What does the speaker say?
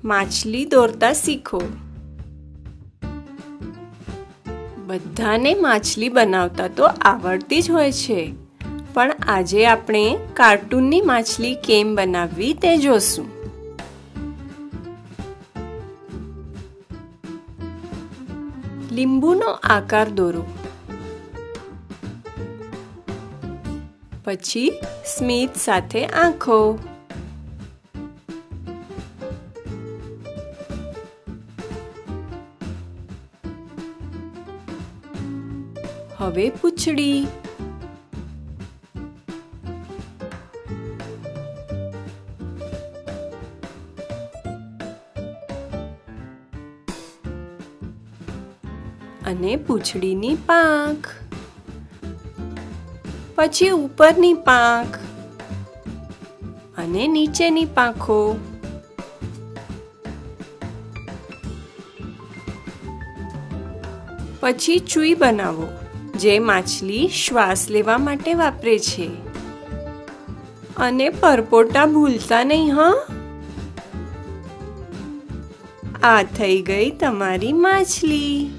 માછલી દોરતા શીખો. બધાને માછલી બનાવતા તો આવડતી જ હોય છે, પણ આજે આપણે કાર્ટૂનની માછલી કેમ બનાવવી તે જોશું. લીંબુનો આકાર દોરો. પછી સ્મિત સાથે આંખો. હવે પૂંછડી. અને પૂંછડીની પાંખ. પછી ઉપરની પાંખ અને નીચેની પાંખો. પછી ચૂઈ બનાવો, જે માછલી શ્વાસ લેવા માટે વાપરે છે. અને પરપોટા ભૂલતા નહીં હા. આ થઈ ગઈ તમારી માછલી.